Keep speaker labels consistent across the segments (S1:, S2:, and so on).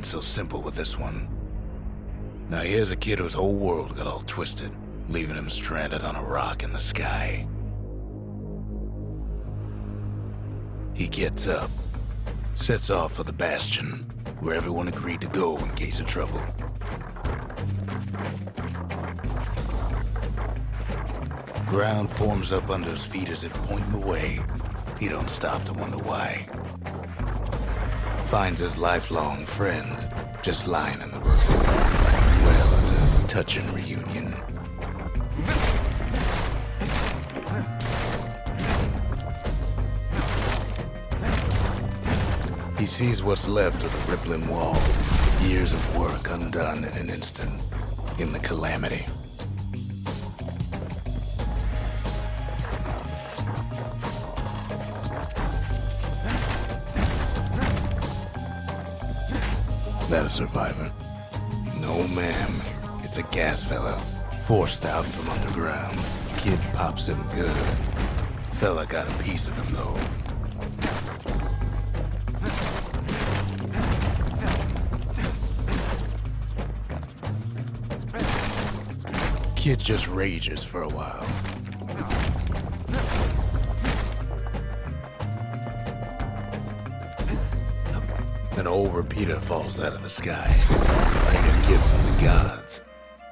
S1: so simple with this one. Now here's a kid whose whole world got all twisted, leaving him stranded on a rock in the sky. He gets up, sets off for the Bastion, where everyone agreed to go in case of trouble. Ground forms up under his feet as it pointing away. He don't stop to wonder why. Finds his lifelong friend just lying in the road. Well, it's a touching reunion. He sees what's left of the rippling walls, years of work undone in an instant, in the calamity. That a survivor? No, ma'am. It's a gas fella, forced out from underground. Kid pops him good. Fella got a piece of him, though. Kid just rages for a while. An old repeater falls out of the sky. Ain't a gift from the gods,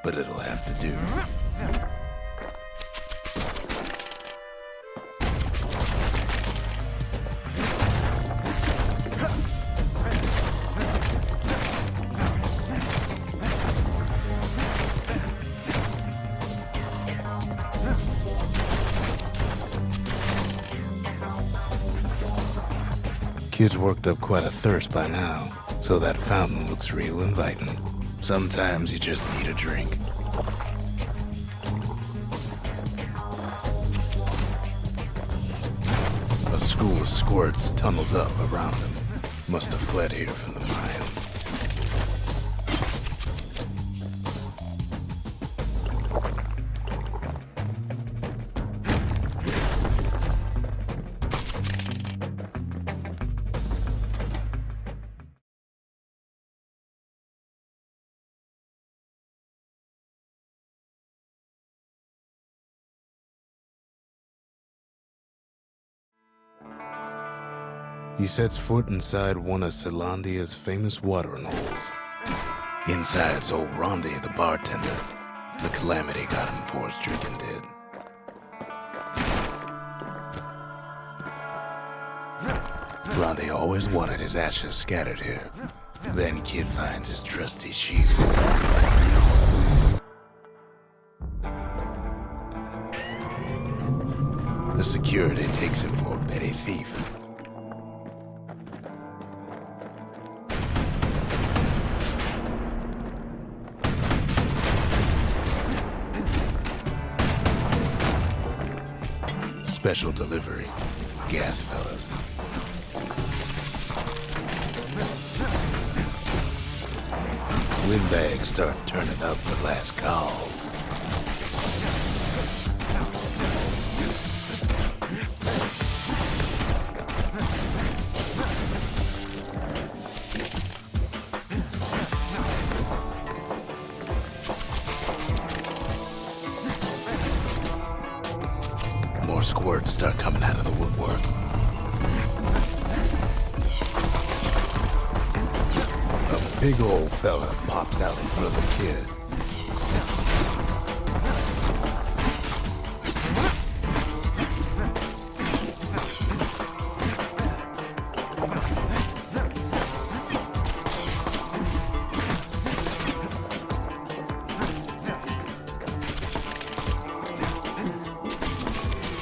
S1: but it'll have to do. Kid's worked up quite a thirst by now, so that fountain looks real inviting. Sometimes you just need a drink. A school of squirts tunnels up around them. Must have fled here from the mines. He sets foot inside one of Zealandia's famous watering holes. Inside's old Rondi, the bartender. The calamity got him before his drinking did. Rondi always wanted his ashes scattered here. Then Kid finds his trusty shield. The security takes him for a petty thief. Special delivery. Gas fellas. Windbags start turning up for last call. More squirts start coming out of the woodwork. A big old fella pops out in front of the kid.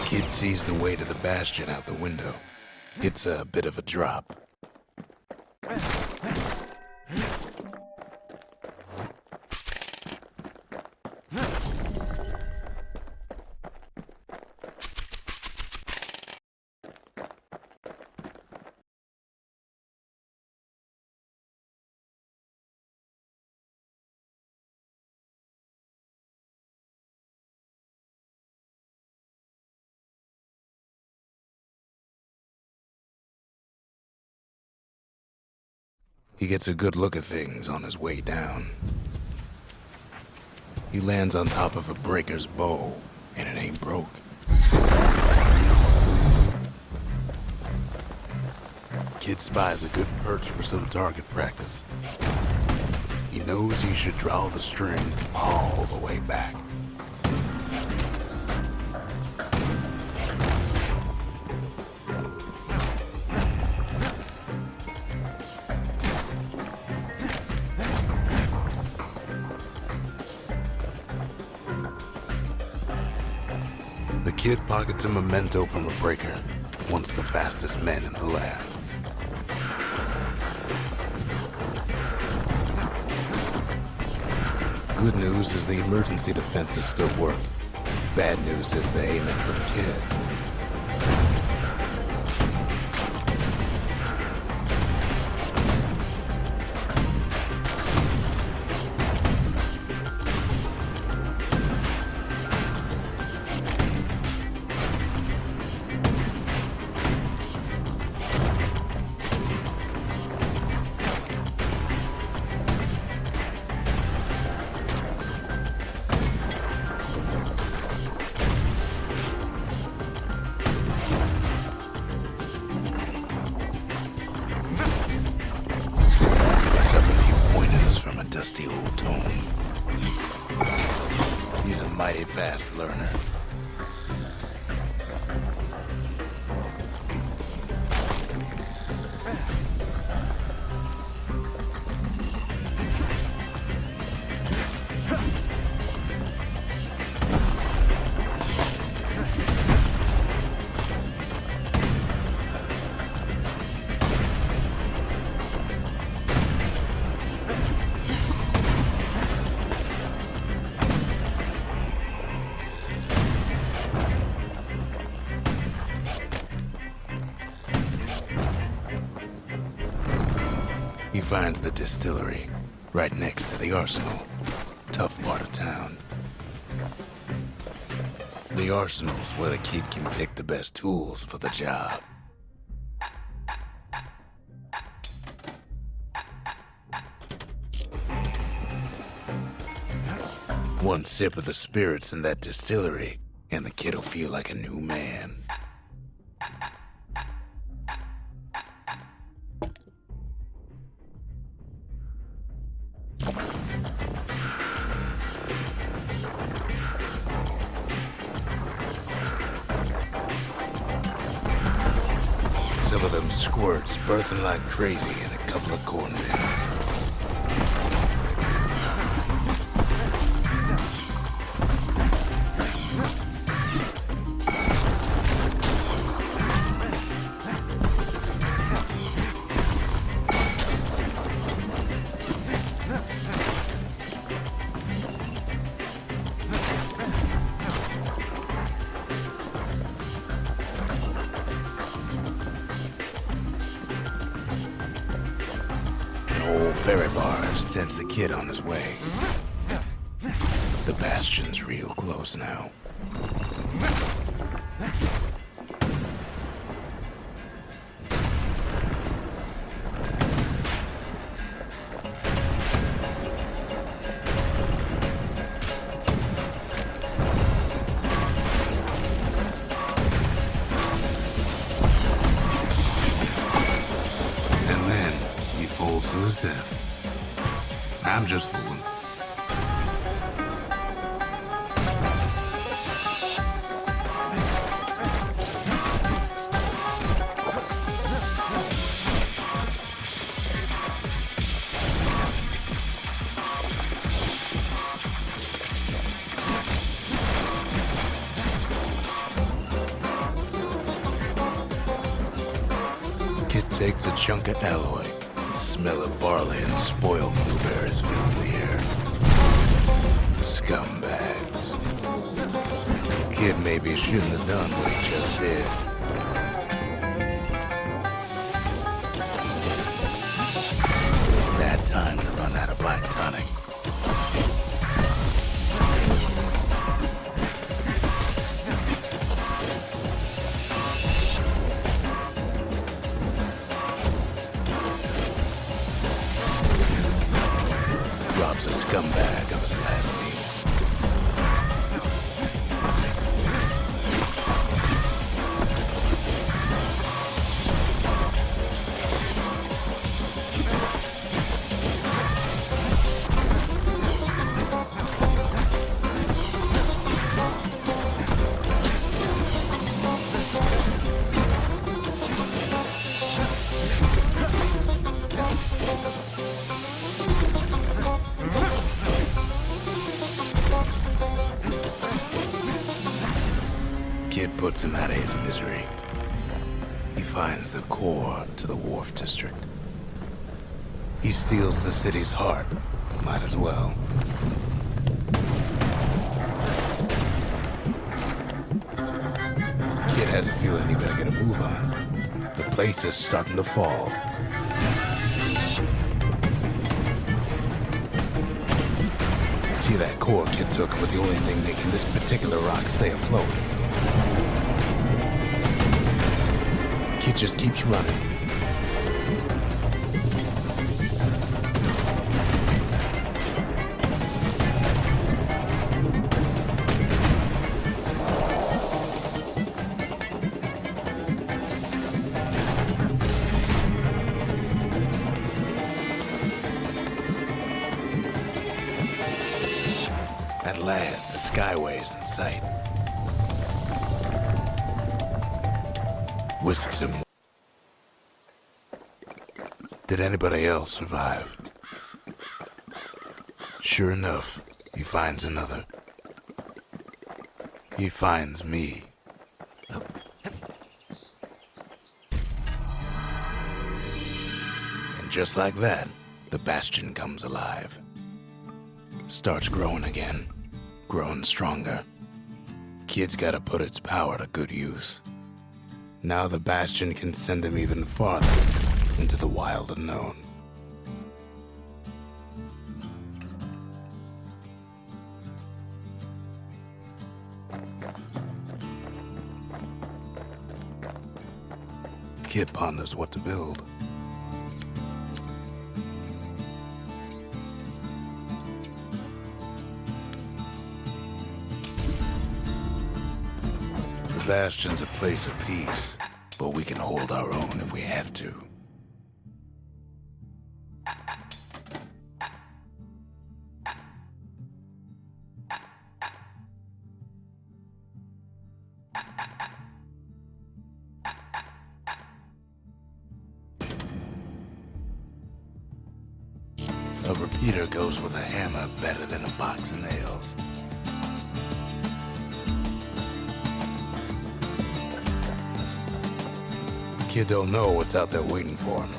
S1: Kid sees the way to the Bastion out the window. It's a bit of a drop. He gets a good look at things on his way down. He lands on top of a breaker's bow, and it ain't broke. Kid spies a good perch for some target practice. He knows he should draw the string all the way back. The kid pockets a memento from a breaker, once the fastest men in the land. Good news is the emergency defenses still work. Bad news is they're aiming for the kid. Dusty old tome. He's a mighty fast learner. He finds the distillery, right next to the arsenal. Tough part of town. The arsenal's where the kid can pick the best tools for the job. One sip of the spirits in that distillery, and the kid'll feel like a new man. Some of them squirts birthing like crazy in a couple of corn bins. Old ferry barge sends the kid on his way. The Bastion's real close now. Falls to his death. I'm just fooling. Kid takes a chunk of alloy. Smell of barley and spoiled blueberries fills the air. Scumbags. Kid maybe shouldn't have done what he just did. Bad time to run out of black tonic. Kid puts him out of his misery. He finds the core to the Wharf District. He steals the city's heart. Might as well. Kid has a feeling he better get a move on. The place is starting to fall. See, that core Kid took was the only thing making this particular rock stay afloat. Kid just keeps running. At last, the skyway's in sight. Whisks him. Did anybody else survive? Sure enough, he finds another. He finds me. And just like that, the Bastion comes alive. Starts growing again. Growing stronger. Kid's gotta put its power to good use. Now the Bastion can send him even farther into the wild unknown. Kid ponders what to build. The Bastion's a place of peace, but we can hold our own if we have to. A repeater goes with a hammer better than a box of nails. Kid don't know what's out there waiting for him.